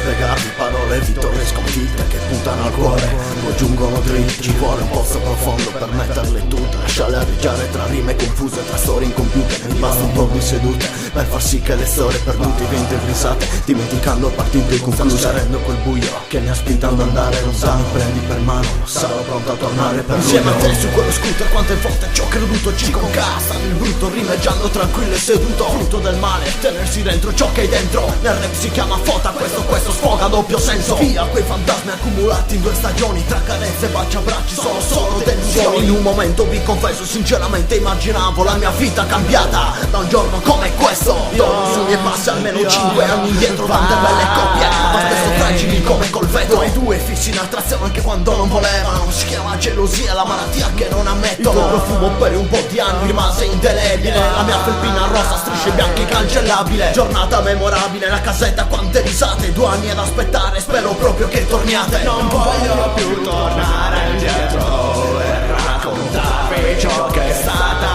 spiegarti parole, vittorie sconfitte che puntano al cuore, poi giungono dritti. Ci vuole un pozzo profondo per metterle tutte, lasciarle arricciare tra rime confuse, tra storie incompiute. Mi basta un po' di sedute per far sì che le storie perdute diventino risate, dimenticando partite concluse. Sarendo quel buio che mi ha spinto ad andare lontano. Mi prendi per mano, sarò pronto a tornare per lui. Insieme a te su quello scooter quante volte ci ho creduto, ci concassa nel brutto, rimeggiando tranquillo e seduto. Frutto del male, tenersi dentro ciò che hai dentro. Nel rap si chiama fota, questo sfoga a doppio senso. Via quei fantasmi accumulati in 2 stagioni, tra carezze e baciabracci sono solo delusioni. In un momento vi confesso sinceramente immaginavo la mia vita cambiata da un giorno come questo. Torno sui miei passi almeno 5 anni indietro, tante belle coppie ma spesso fragili come col vetro. I due fissi in attrazione anche quando non volevano, si chiama gelosia, la malattia che non ammetto. Il tuo profumo per un po' di anni rimase indelebile, la mia felpina rosa, strisce bianche incancellabile. Giornata memorabile, la casetta quante risate, 2 anni ad aspettare, spero proprio che torniate. Non voglio più tornare indietro e raccontarvi ciò che è stata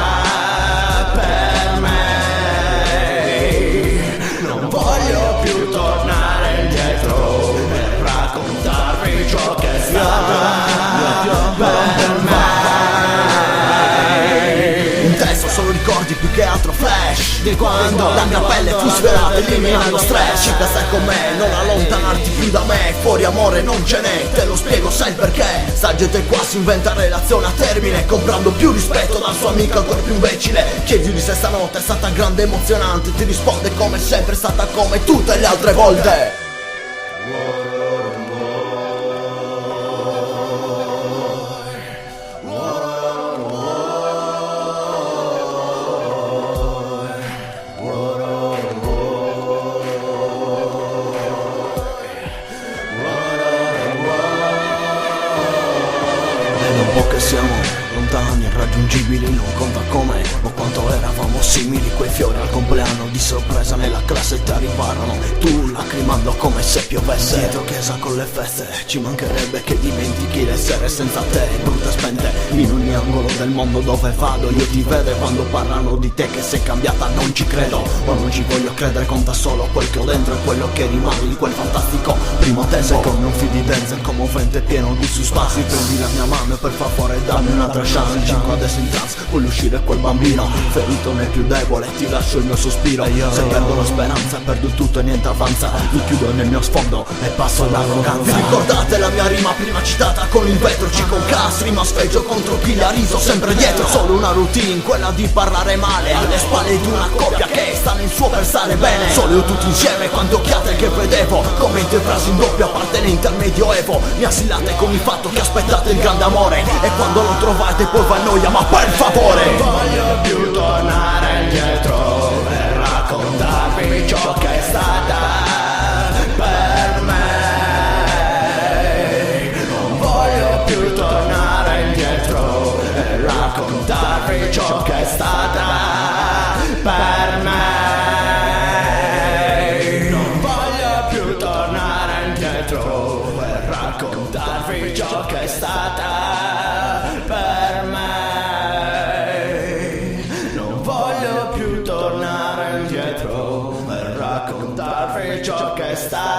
per me. Non voglio più tornare indietro e raccontarvi ciò che è stata per me. Un testo solo ricordi più che altro flash di quando la mia pelle fu sferrata eliminando stress. Ci stai con me, non allontanarti più da me, fuori amore non ce n'è, te lo spiego sai perché. Sta gente qua si inventa relazione a termine, comprando più rispetto dal suo amico ancora più imbecille. Chiedi di se stanotte è stata grande emozionante, ti risponde come sempre, è stata come tutte le altre volte. Un po' che siamo lontani, irraggiungibili, non conta come o quanto eravamo simili. Quei fiori al compleanno di sorpresa nella classe ti arrivarono, tu lacrimando come se piovesse. Dietro chiesa con le feste, ci mancherebbe che dimentichi le sere senza te, brutte spente. In ogni angolo del mondo dove vado io ti vedo, e quando parlano di te che sei cambiata non ci credo. O non ci voglio credere, conta solo quel che ho dentro e quello che rimane di quel fantastico primo tempo. Come un film di Denzel, commovente pieno di suspensi. Prendi la mia mano e per favore dammi un'altra chance. Il 5 adesso in trance, vuole uscire quel bambino ferito nel più debole, ti lascio il mio sospiro. Se perdo la speranza perdo tutto e niente avanza, mi chiudo nel mio sfondo e passo all'arroganza. Vi ricordate la mia rima prima citata con il vetro? Ci concas, rima sfregio contro chi ha riso sempre dietro. Solo una routine, quella di parlare male alle spalle di una coppia che sta nel suo per stare bene. Solo tutti insieme quante occhiate che vedevo, commenti frasi in doppio appartenenti al medioevo. Mi assillate con il fatto che aspettate il grande amore, e quando lo trovate poi va a noia, ma per favore. Non voglio più tornare indietro e raccontarvi ciò che è stata per me. Non voglio più tornare indietro e raccontarvi ciò che è stata per me. Non voglio più tornare indietro e raccontarvi ciò che è stata per me. Non voglio più tornare indietro e raccontarvi ciò che è stato